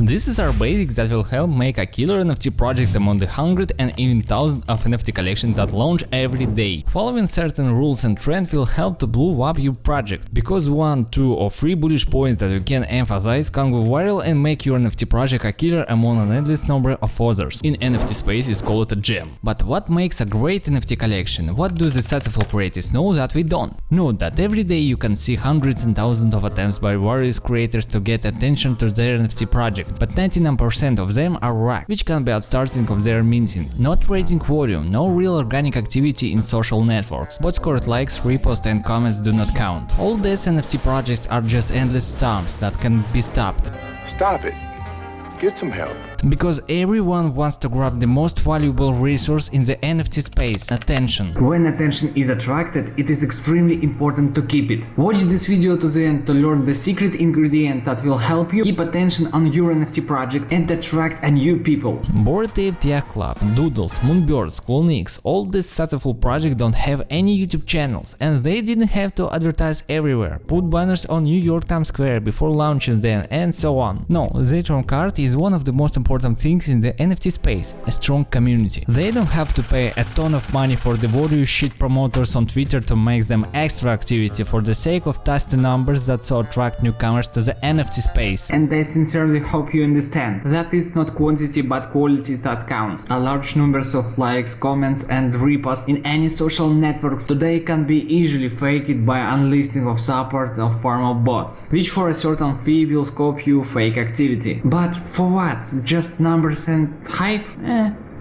This is our basics that will help make a killer NFT project among the 100 and even 1000 of NFT collections that launch every day. Following certain rules and trends will help to blow up your project, because 1, 2 or 3 bullish points that you can emphasize can go viral and make your NFT project a killer among an endless number of others. In NFT space it's called a gem. But what makes a great NFT collection? What do the successful creators know that we don't? Note that every day you can see hundreds and thousands of attempts by various creators to get attention to their NFT project, but 99% of them are whack, which can be at starting of their minting, not rating volume, no real organic activity in social networks. But scored likes, reposts and comments do not count. All these NFT projects are just endless stumps that can be stopped. Stop it. Get some help. Because everyone wants to grab the most valuable resource in the NFT space – attention. When attention is attracted, it is extremely important to keep it. Watch this video to the end to learn the secret ingredient that will help you keep attention on your NFT project and attract a new people. Bored Ape Tech Club, Doodles, Moonbirds, Clonix, all these successful projects don't have any YouTube channels, and they didn't have to advertise everywhere, put banners on New York Times Square before launching them, and so on. No, the term card is one of the most important things in the NFT space, a strong community. They don't have to pay a ton of money for the various shit promoters on Twitter to make them extra activity for the sake of tasty numbers that so attract newcomers to the NFT space. And I sincerely hope you understand that it's not quantity but quality that counts. A large numbers of likes, comments and reposts in any social networks today can be easily faked by unlisting of support of formal bots, which for a certain fee will scope you fake activity. But for what? Just numbers and hype?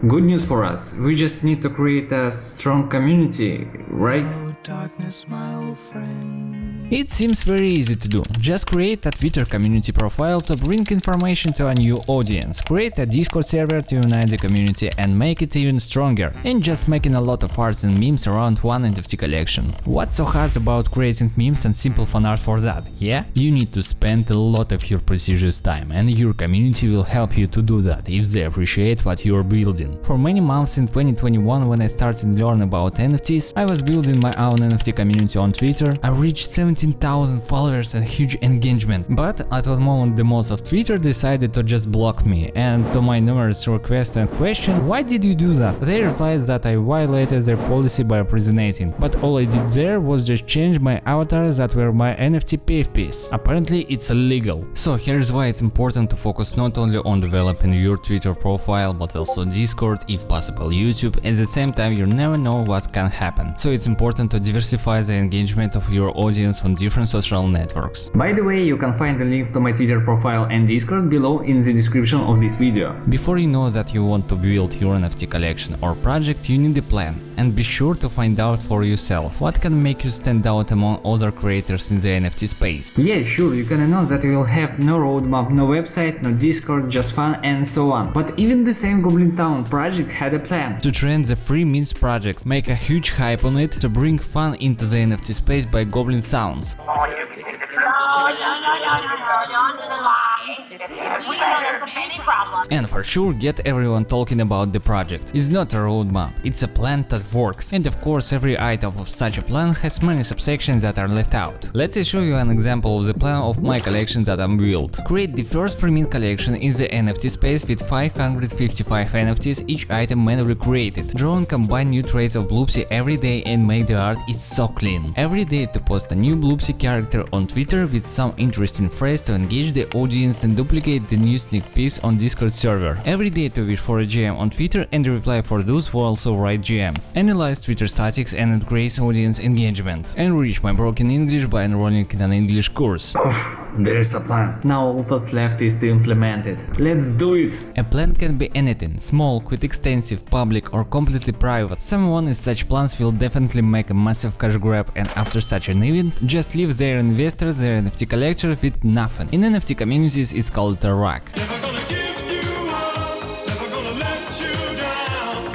Good news for us, we just need to create a strong community, right? Darkness, my old friend. It seems very easy to do. Just create a Twitter community profile to bring information to a new audience, create a Discord server to unite the community and make it even stronger, and just making a lot of arts and memes around one NFT collection. What's so hard about creating memes and simple fan art for that, yeah? You need to spend a lot of your precious time, and your community will help you to do that if they appreciate what you're building. For many months in 2021, when I started learning about NFTs, I was building my own NFT community on Twitter. I reached 17,000 followers and huge engagement, but at that moment the most of Twitter decided to just block me, and to my numerous requests and questions, why did you do that? They replied that I violated their policy by resonating, but all I did there was just change my avatars that were my NFT PFPs. Apparently it's illegal. So here's why it's important to focus not only on developing your Twitter profile, but also Discord, if possible YouTube. At the same time, you never know what can happen, so it's important to diversify the engagement of your audience on different social networks. By the way, you can find the links to my Twitter profile and Discord below in the description of this video. Before you know that you want to build your NFT collection or project, you need a plan, and be sure to find out for yourself what can make you stand out among other creators in the NFT space. Yeah, sure, you can announce that you will have no roadmap, no website, no Discord, just fun and so on. But even the same Goblin Town project had a plan. To trend the free memes projects, make a huge hype on it to bring fun into the NFT space by Goblin Sounds. And for sure get everyone talking about the project. It's not a roadmap, it's a plan that works. And of course every item of such a plan has many subsections that are left out. Let's show you an example of the plan of my collection that I'm built. Create the first pre-mint collection in the NFT space with 555 NFTs, each item manually created. Draw and combine new traits of Bloopsy every day and make the art is so clean. Every day to post a new Bloopsy character on Twitter with some interesting phrase to engage the audience and duplicate the new sneak peeks on Discord server. Every day to wish for a GM on Twitter and reply for those who also write GMs. Analyze Twitter statistics and increase audience engagement. Enrich my broken English by enrolling in an English course. There's a plan. Now all that's left is to implement it. Let's do it! A plan can be anything, small, quite extensive, public or completely private. Someone in such plans will definitely make a massive cash grab, and after such an event, just leave their investors, their NFT collector with nothing. In NFT communities it's called a rack.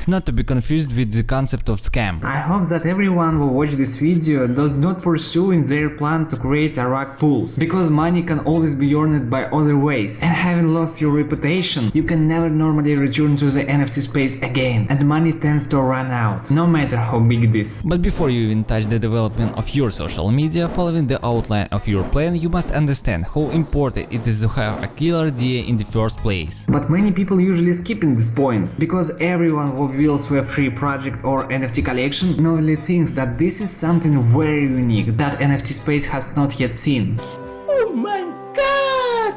not to be confused with the concept of scam. I hope that everyone who watch this video does not pursue in their plan to create a rug pools, because money can always be earned by other ways, and having lost your reputation, you can never normally return to the NFT space again, and money tends to run out, no matter how big it is. But before you even touch the development of your social media, following the outline of your plan, you must understand how important it is to have a killer idea in the first place. But many people usually skipping this point, because everyone who builds web3 project or NFT collection normally thinks that this is something very unique that NFT space has not yet seen. Oh my god!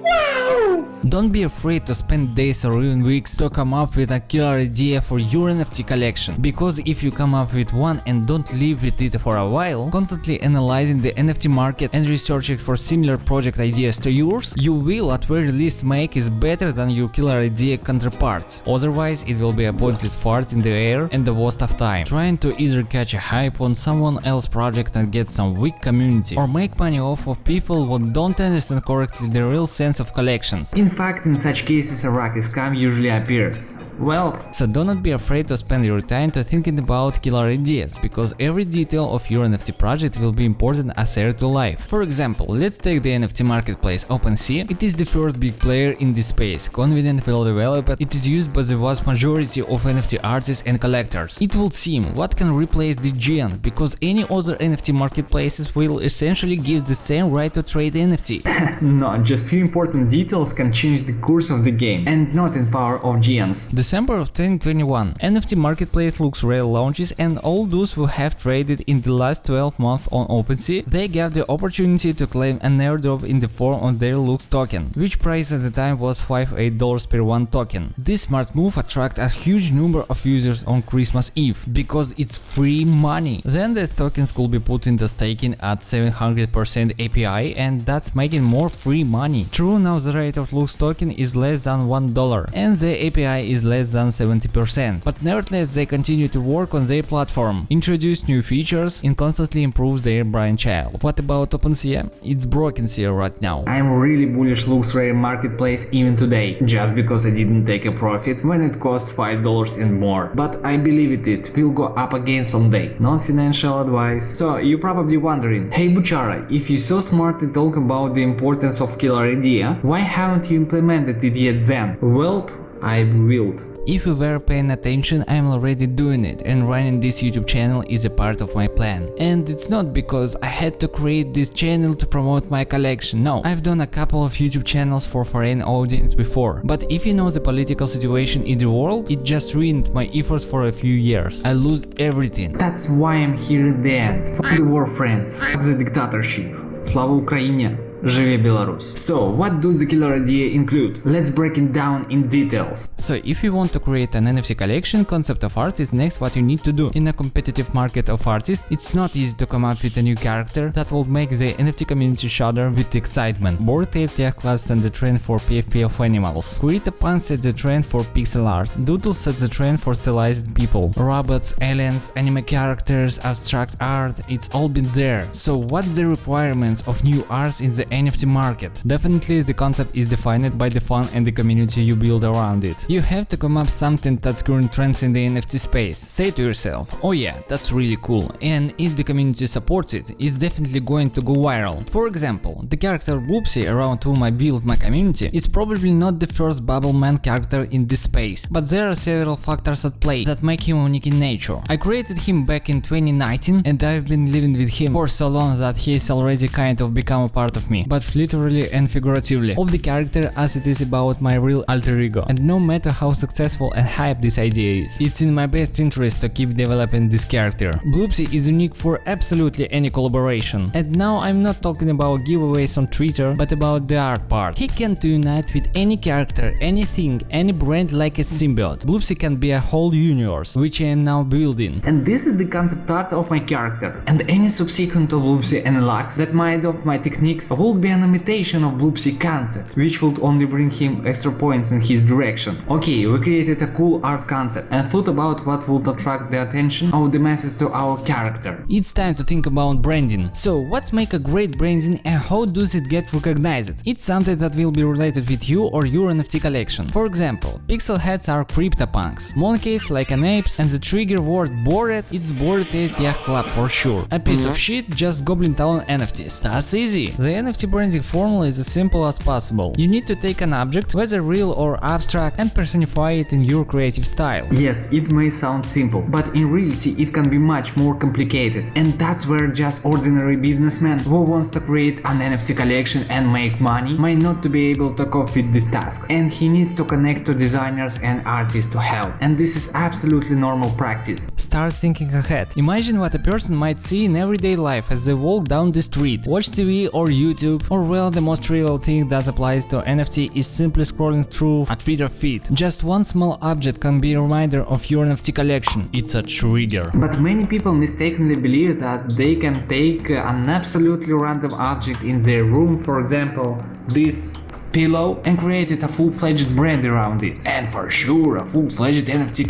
Wow! Don't be afraid to spend days or even weeks to come up with a killer idea for your NFT collection, because if you come up with one and don't live with it for a while, constantly analyzing the NFT market and researching for similar project ideas to yours, you will at very least make it better than your killer idea counterparts. Otherwise, it will be a pointless fart in the air and the waste of time, trying to either catch a hype on someone else's project and get some weak community, or make money off of people who don't understand correctly the real sense of collections. In fact, in such cases a rug scam usually appears. Well, so do not be afraid to spend your time to thinking about killer ideas, because every detail of your NFT project will be important as air to life. For example, let's take the NFT marketplace OpenSea. It is the first big player in this space, confident, well developed. It is used by the vast majority of NFT artists and collectors. It will seem what can replace the Gen, because any other NFT marketplaces will essentially give the same right to trade NFT. no, just few important details can change the course of the game, and not in power of Gens. December of 2021, NFT marketplace looks real launches, and all those who have traded in the last 12 months on OpenSea, they got the opportunity to claim an airdrop in the form of their Lux token, which price at the time was $58 per one token. This smart move attracted a huge number of users on Christmas Eve, because it's free money. Then these tokens could be put into staking at 700% API, and that's making more free money. True, now the rate of Lux token is less than $1, and the API is less than 70%, but nevertheless they continue to work on their platform, introduce new features, and constantly improve their brainchild. What about OpenSea? It's broken SEA right now. I'm really bullish Lux Rare marketplace even today, just because I didn't take a profit when it cost $5 and more. But I believe it will go up again someday. Not financial advice. So you're probably wondering, hey Buchara, if you're so smart to talk about the importance of killer idea, why haven't you implemented it yet then? Well, I will. If you were paying attention, I'm already doing it, and running this YouTube channel is a part of my plan. And it's not because I had to create this channel to promote my collection, no. I've done a couple of YouTube channels for foreign audience before, but if you know the political situation in the world, it just ruined my efforts for a few years. I lose everything. That's why I'm here at the end. Fuck the war, friends. Fuck the dictatorship. Slava Ukraine. Живе Беларусь. So, what does the killer idea include? Let's break it down in details. So, if you want to create an NFT collection, concept of art is next what you need to do. In a competitive market of artists, it's not easy to come up with a new character that will make the NFT community shudder with excitement. Bored Ape Tech Club set the trend for PFP of animals. CreateAPun set the trend for pixel art. Doodle sets the trend for stylized people. Robots, aliens, anime characters, abstract art, it's all been there. So, what's the requirements of new arts in the NFT market? Definitely the concept is defined by the fun and the community you build around it. You have to come up something that's current trends in the NFT space. Say to yourself, oh yeah, that's really cool, and if the community supports it, it's definitely going to go viral. For example, the character Bloopsy, around whom I built my community, is probably not the first bubble man character in this space, but there are several factors at play that make him unique in nature. I created him back in 2019, and I've been living with him for so long that he's already kind of become a part of me, but literally and figuratively, of the character as it is about my real alter ego. And no matter how successful and hype this idea is, it's in my best interest to keep developing this character. Bloopsy is unique for absolutely any collaboration. And now I'm not talking about giveaways on Twitter, but about the art part. He can unite with any character, anything, any brand like a symbiote. Bloopsy can be a whole universe, which I am now building. And this is the concept art of my character. And any subsequent to Bloopsy and Lux that might adopt my techniques will would be an imitation of Bloopsy concept, which would only bring him extra points in his direction. Okay, we created a cool art concept and thought about what would attract the attention of the masses to our character. It's time to think about branding. So what's make a great branding and how does it get recognized? It's something that will be related with you or your NFT collection. For example, pixel heads are CryptoPunks, monkeys like an apes, and the trigger word bored, it's Bored Ape Yacht Club for sure. A piece of shit, just Goblin Town NFTs. That's easy. The NFT branding formula is as simple as possible. You need to take an object, whether real or abstract, and personify it in your creative style. Yes, it may sound simple, but in reality it can be much more complicated. And that's where just ordinary businessman who wants to create an NFT collection and make money might not to be able to cope with this task. And he needs to connect to designers and artists to help. And this is absolutely normal practice. Start thinking ahead. Imagine what a person might see in everyday life as they walk down the street, watch TV or YouTube, or well, the most trivial thing that applies to NFT is simply scrolling through a Twitter feed. Just one small object can be a reminder of your NFT collection. It's a trigger. But many people mistakenly believe that they can take an absolutely random object in their room, for example, this pillow, and created a full-fledged brand around it. And for sure, a full-fledged NFT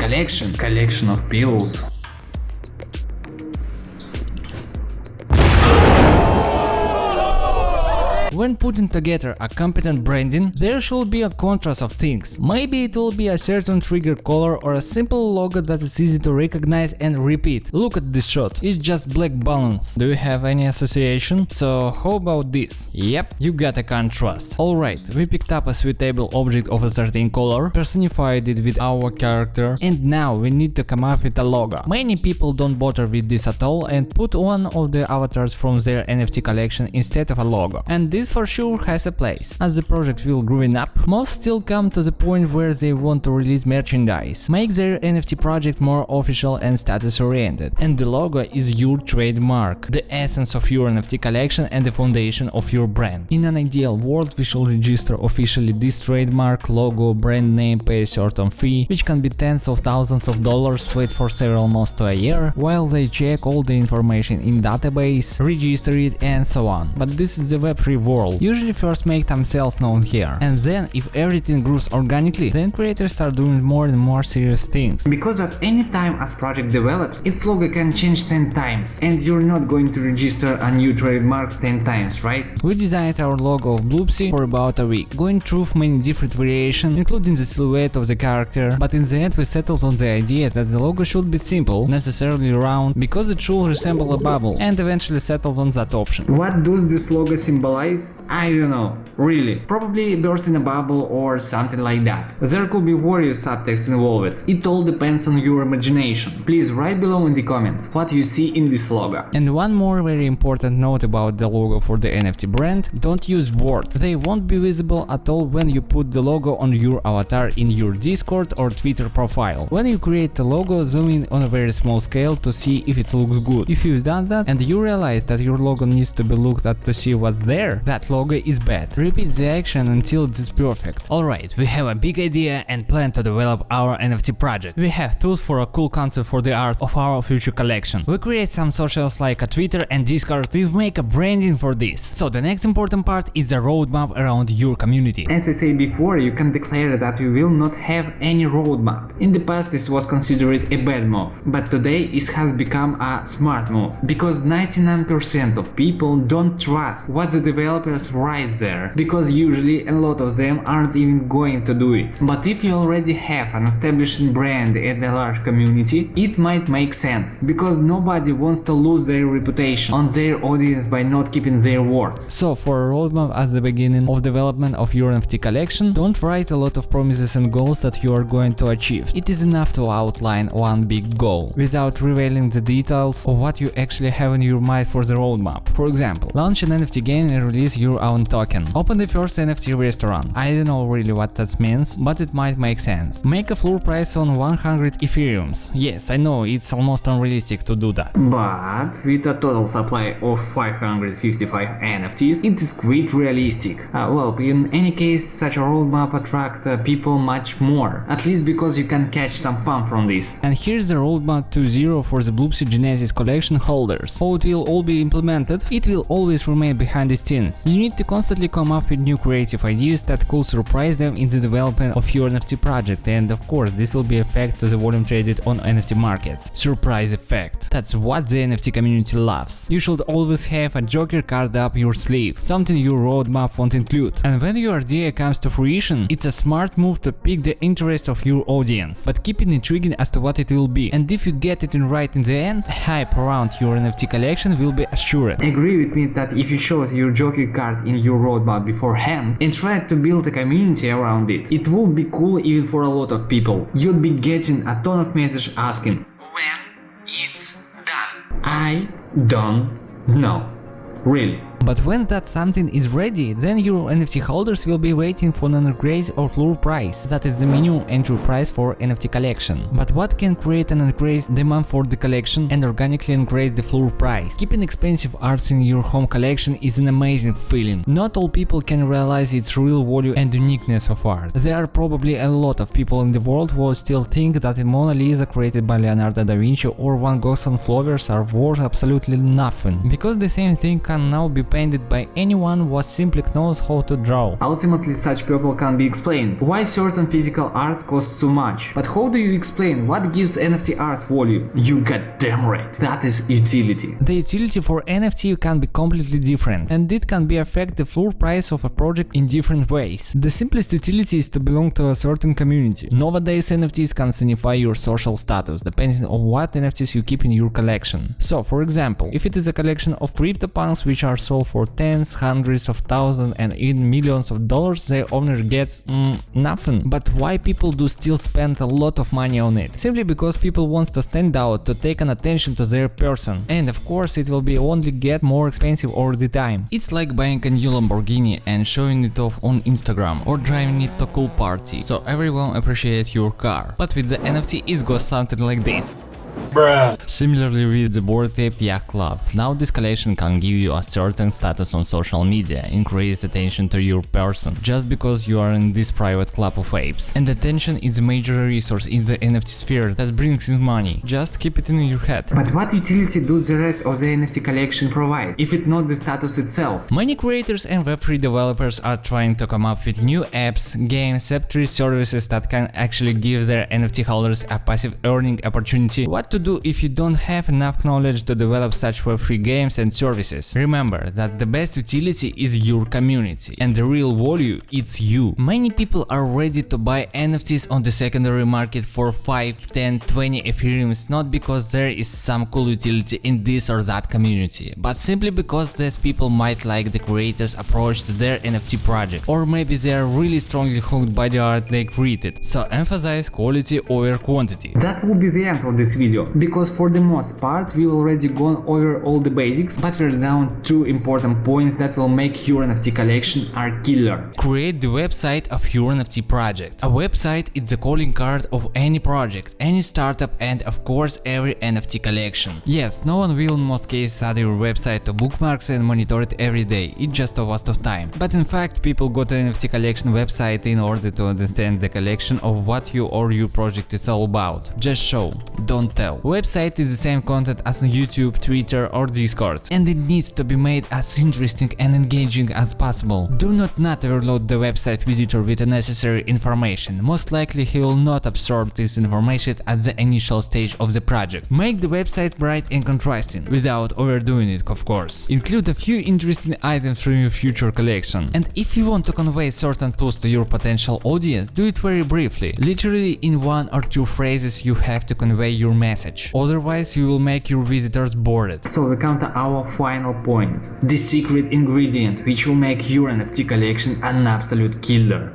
collection of pillows. When putting together a competent branding, there should be a contrast of things. Maybe it will be a certain trigger color or a simple logo that is easy to recognize and repeat. Look at this shot, it's just black balloons. Do you have any association? So how about this? Yep, you got a contrast. Alright, we picked up a suitable object of a certain color, personified it with our character, and now we need to come up with a logo. Many people don't bother with this at all and put one of the avatars from their NFT collection instead of a logo. And this for sure has a place. As the project will growing up, most still come to the point where they want to release merchandise, make their NFT project more official and status oriented. And the logo is your trademark, the essence of your NFT collection and the foundation of your brand. In an ideal world, we should register officially this trademark, logo, brand name, pay a certain fee, which can be tens of thousands of dollars, wait for several months to a year, while they check all the information in database, register it, and so on. But this is the web3 world. Usually first make themselves known here, and then if everything grows organically, then creators start doing more and more serious things. Because at any time as project develops, its logo can change 10 times, and you're not going to register a new trademark 10 times, right? We designed our logo of Bloopsy for about a week, going through many different variations, including the silhouette of the character, but in the end we settled on the idea that the logo should be simple, necessarily round, because it should resemble a bubble, and eventually settled on that option. What does this logo symbolize? I don't know, really. Probably burst in a bubble or something like that. There could be various subtext involved. It all depends on your imagination. Please write below in the comments what you see in this logo. And one more very important note about the logo for the NFT brand: don't use words. They won't be visible at all when you put the logo on your avatar in your Discord or Twitter profile. When you create the logo, zoom in on a very small scale to see if it looks good. If you've done that and you realize that your logo needs to be looked at to see what's there, that logo is bad. Repeat the action until it is perfect. Alright, we have a big idea and plan to develop our NFT project. We have tools for a cool concept for the art of our future collection. We create some socials like a Twitter and Discord. We make a branding for this. So the next important part is the roadmap around your community. As I said before, you can declare that we will not have any roadmap. In the past this was considered a bad move, but today it has become a smart move, because 99% of people don't trust what the developers write there, because usually a lot of them aren't even going to do it. But if you already have an established brand and a large community, it might make sense, because nobody wants to lose their reputation on their audience by not keeping their words. So for a roadmap at the beginning of development of your NFT collection, don't write a lot of promises and goals that you are going to achieve. It is enough to outline one big goal, without revealing the details of what you actually have in your mind for the roadmap. For example, launch an NFT game and release your own token. Open the first NFT restaurant. I don't know really what that means, but it might make sense. Make a floor price on 100 Ethereums. Yes, I know it's almost unrealistic to do that. But with a total supply of 555 NFTs, it is quite realistic. Well, in any case, such a roadmap attracts people much more, at least because you can catch some fun from this. And here's the roadmap 2.0 for the Bloopsy Genesis collection holders. How it will all be implemented? It will always remain behind the scenes. audience. You need to constantly come up with new creative ideas that could surprise them in the development of your NFT project, and of course this will be effect to the volume traded on NFT markets. Surprise effect. That's what the NFT community loves. You should always have a Joker card up your sleeve, something your roadmap won't include. And when your idea comes to fruition, it's a smart move to pick the interest of your audience, but keep it intriguing as to what it will be. And if you get it right in the end, hype around your NFT collection will be assured. Agree with me that if you showed your Joker card in your roadmap beforehand and tried to build a community around it, it would be cool even for a lot of people. You'd be getting a ton of messages asking, when it's done? I don't know. Really. But when that something is ready, then your NFT holders will be waiting for an increase or floor price. That is the minimum entry price for NFT collection. But what can create an increased demand for the collection and organically increase the floor price? Keeping expensive arts in your home collection is an amazing feeling. Not all people can realize its real value and uniqueness of art. There are probably a lot of people in the world who still think that a Mona Lisa created by Leonardo da Vinci or Van Gogh's flowers are worth absolutely nothing, because the same thing can now be painted by anyone who simply knows how to draw. Ultimately, such people can be explained. Why certain physical arts cost so much? But how do you explain what gives NFT art value? You goddamn right. That is utility. The utility for NFT can be completely different, and it can be affect the floor price of a project in different ways. The simplest utility is to belong to a certain community. Nowadays, NFTs can signify your social status, depending on what NFTs you keep in your collection. So, for example, if it is a collection of CryptoPunks which are sold for tens, hundreds of thousands and even millions of dollars, the owner gets nothing. But why people do still spend a lot of money on it? Simply because people want to stand out, to take an attention to their person. And of course it will be only get more expensive over the time. It's like buying a new Lamborghini and showing it off on Instagram, or driving it to a cool party, so everyone appreciates your car. But with the NFT it goes something like this. Bruh. Similarly with the Bored Ape Yacht Club, now this collection can give you a certain status on social media, increased attention to your person, just because you are in this private club of apes. And attention is a major resource in the NFT sphere that brings in money, just keep it in your head. But what utility do the rest of the NFT collection provide, if it not the status itself? Many creators and web3 developers are trying to come up with new apps, games, web3 services that can actually give their NFT holders a passive earning opportunity. What to do if you don't have enough knowledge to develop such web3 games and services? Remember that the best utility is your community, and the real value it's you. Many people are ready to buy NFTs on the secondary market for 5, 10, 20 Ethereums, not because there is some cool utility in this or that community, but simply because these people might like the creator's approach to their NFT project, or maybe they are really strongly hooked by the art they created. So emphasize quality over quantity. That will be the end of this video, because for the most part we already gone over all the basics, but we're down two important points that will make your NFT collection are killer. Create the website of your NFT project. A website is the calling card of any project, any startup, and of course every NFT collection. Yes, no one will in most cases add your website to bookmarks and monitor it every day, it's just a waste of time. But in fact people go to NFT collection website in order to understand the collection of what you or your project is all about. Just show, don't tell. Website is the same content as on YouTube, Twitter or Discord, and it needs to be made as interesting and engaging as possible. Do not overload the website visitor with unnecessary information. Most likely he will not absorb this information at the initial stage of the project. Make the website bright and contrasting, without overdoing it of course. Include a few interesting items from your future collection. And if you want to convey certain tools to your potential audience, do it very briefly. Literally in 1 or 2 phrases you have to convey your message. Otherwise you will make your visitors bored. So we come to our final point, the secret ingredient which will make your NFT collection an absolute killer.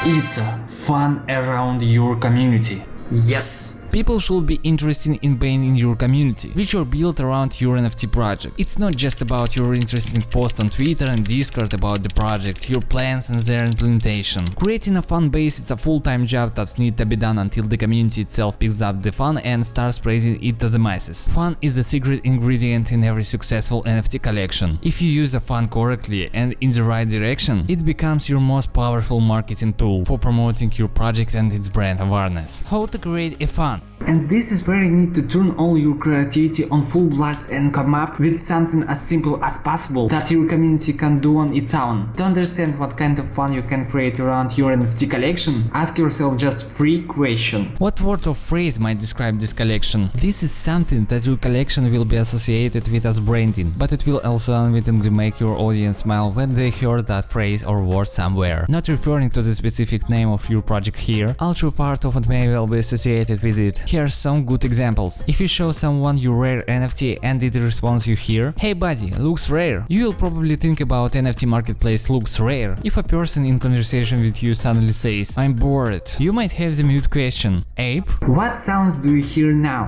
It's fun around your community. Yes! People should be interested in being in your community, which are built around your NFT project. It's not just about your interesting post on Twitter and Discord about the project, your plans and their implementation. Creating a fan base is a full-time job that needs to be done until the community itself picks up the fun and starts praising it to the masses. Fun is the secret ingredient in every successful NFT collection. If you use a fun correctly and in the right direction, it becomes your most powerful marketing tool for promoting your project and its brand awareness. How to create a fun? And this is where you need to turn all your creativity on full blast and come up with something as simple as possible that your community can do on its own. To understand what kind of fun you can create around your NFT collection, ask yourself just 3 questions. What word or phrase might describe this collection? This is something that your collection will be associated with as branding, but it will also unwittingly make your audience smile when they hear that phrase or word somewhere. Not referring to the specific name of your project here, although part of it may well be associated with it. Here are some good examples. If you show someone your rare NFT and it responds you here, "Hey buddy, looks rare," you will probably think about NFT marketplace looks rare. If a person in conversation with you suddenly says, "I'm bored," you might have the mute question, "Ape?" What sounds do you hear now?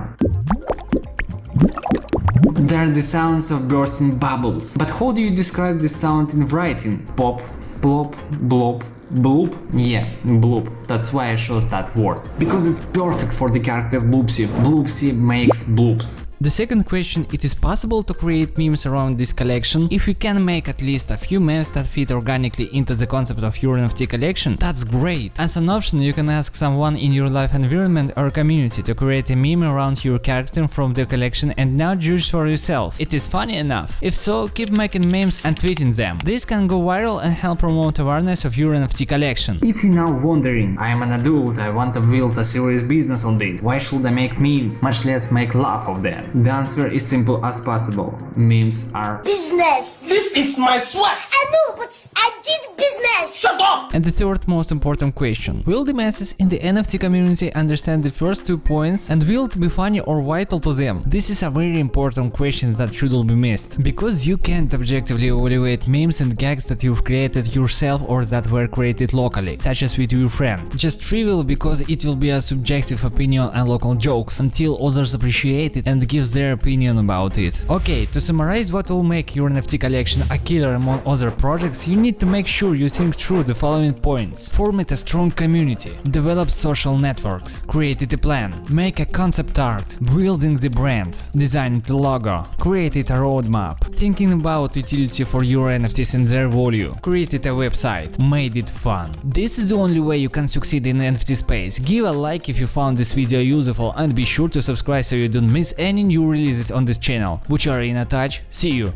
They're the sounds of bursting bubbles. But how do you describe this sound in writing? Pop, plop, blop, bloop? Yeah, bloop. That's why I chose that word. Because it's perfect for the character Bloopsy. Bloopsy makes bloops. The second question: it is possible to create memes around this collection? If you can make at least a few memes that fit organically into the concept of your NFT collection, that's great. As an option, you can ask someone in your life environment or community to create a meme around your character from the collection and now judge for yourself. It is funny enough. If so, keep making memes and tweeting them. This can go viral and help promote awareness of your NFT collection. If you're now wondering, I am an adult, I want to build a serious business on this, why should I make memes, much less make laugh of them? The answer is simple as possible. Memes are Business. This is my swag. I know, but I did business. Shut up. And the third most important question: will the masses in the NFT community understand the first 2 points, and will it be funny or vital to them? This is a very important question that shouldn't be missed, because you can't objectively evaluate memes and gags that you've created yourself or that were created locally, such as with your friend. Just trivial because it will be a subjective opinion and local jokes, until others appreciate it and give their opinion about it. Okay, to summarize what will make your NFT collection a killer among other projects, you need to make sure you think through the following points. Form a strong community, develop social networks, create a plan, make a concept art, building the brand, design the logo, create a roadmap, thinking about utility for your NFTs and their value, created a website, made it fun. This is the only way you can succeed in NFT space. Give a like if you found this video useful and be sure to subscribe so you don't miss any new releases on this channel. Buchara in a touch, see you!